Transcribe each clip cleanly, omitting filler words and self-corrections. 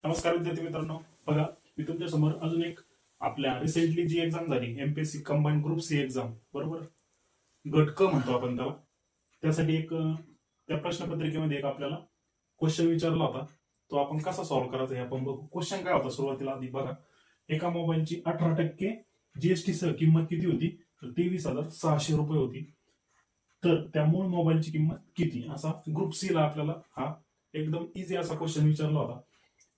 नमस्कार विद्यार्थी मित्रांनो, बघा मी तुमच्या समोर अजून एक आपल्या रिसेंटली जी एक्झाम झाली MPSC combine group C exam, बरोबर, गट क म्हणतो आपण त्याला. त्यासाठी एक त्या प्रश्नपत्रिकेमध्ये एक आपल्याला क्वेश्चन विचारला होता. तो आपण कसा सॉल्व्ह करायचा हे आपण बघू. क्वेश्चन काय होता सुरुवातीला आधी बघा. एका मोबाईलची 18% जीएसटी सह किंमत किती होती? तर 23,600 रुपये होती. तर त्या मूळ मोबाईलची किंमत किती? असा ग्रुप सी ला आपल्याला हा एकदम इझी असा क्वेश्चन विचारला होता.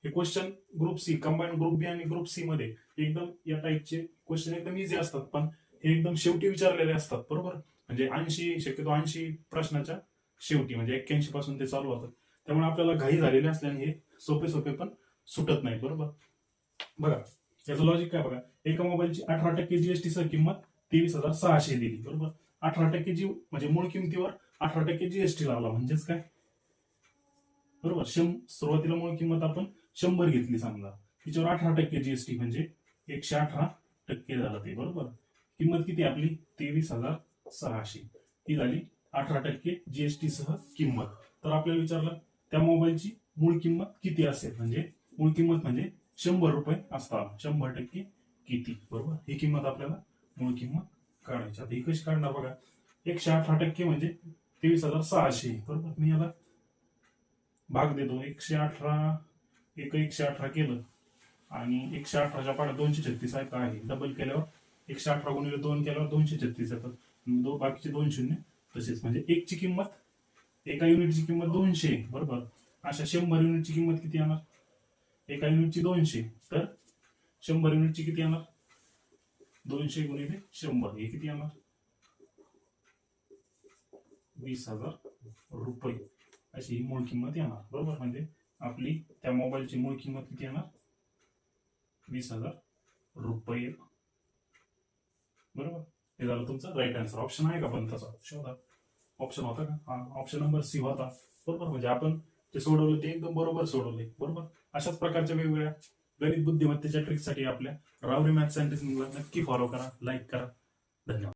हे question group C, combine group B आणि ग्रुप सी मध्ये एकदम या टाईपचे क्वेश्चन एकदम इझी असतात, पण हे एकदम शेवटी विचारलेले असतात, बरोबर. म्हणजे 80 प्रश्नाच्या शेवटी, म्हणजे 81 पासून ते चालू होतात. त्यामुळे आपल्याला घाई झालेली असल्याने हे सोपे सोपे पण सुटत नाही, बरोबर. बघा याचं लॉजिक काय बघा. एका मोबाईलची 18% जीएसटी सह किंमत 23,600 दिली, बरोबर. 18% जी म्हणजे मूळ किमतीवर 18% जीएसटी लावला, म्हणजेच काय, बरोबर. सुरुवातीला मूळ किंमत आपण 100 घेतली समजा, तिच्यावर 18% जीएसटी म्हणजे 118% झालं ते, बरोबर. किंमत किती आपली? 23,600. ती झाली 18% जीएसटी सह किंमत. तर आपल्याला विचारलं त्या मोबाईलची मूळ किंमत किती असेल, म्हणजे मूळ किंमत म्हणजे 100 रुपये असतात. 100% किती, बरोबर. ही किंमत आपल्याला मूळ किंमत काढायची. आता ही कशी काढणार बघा. 118% म्हणजे 23,600, बरोबर. मी याला भाग देतो. 118 केलं आणि 118च्या पाड्या 236 आहे. डबल केल्यावर 118 गुणिले 2 केल्यावर 236 येतात. बाकीचे 2 शून्य तसेच, म्हणजे एकची किंमत, एका युनिटची किंमत 200, बरोबर. अशा 100 युनिटची किंमत किती येणार? एका युनिटची 200, तर 100 युनिटची किती येणार? 200 गुणिले 100 हे किती येणार? 20,000 रुपये अशी ही मूळ किंमत येणार, बरोबर. म्हणजे आपली त्या मोबाईलची मूळ किंमत किती येणार? 20,000 रुपये, बरोबर. हे झालं तुमचं राईट आन्सर. ऑप्शन आहे का पण तसा? शोधा. ऑप्शन होता का? हा, ऑप्शन नंबर सी होता, बरोबर. म्हणजे आपण ते सोडवलं ते एकदम बरोबर सोडवले, बरोबर. अशाच प्रकारच्या वेगवेगळ्या गणित बुद्धिमत्तेच्या ट्रिकसाठी आपल्या रावरी मॅथ्स अँड रिझनिंगला नक्की फॉलो करा, लाईक करा. धन्यवाद.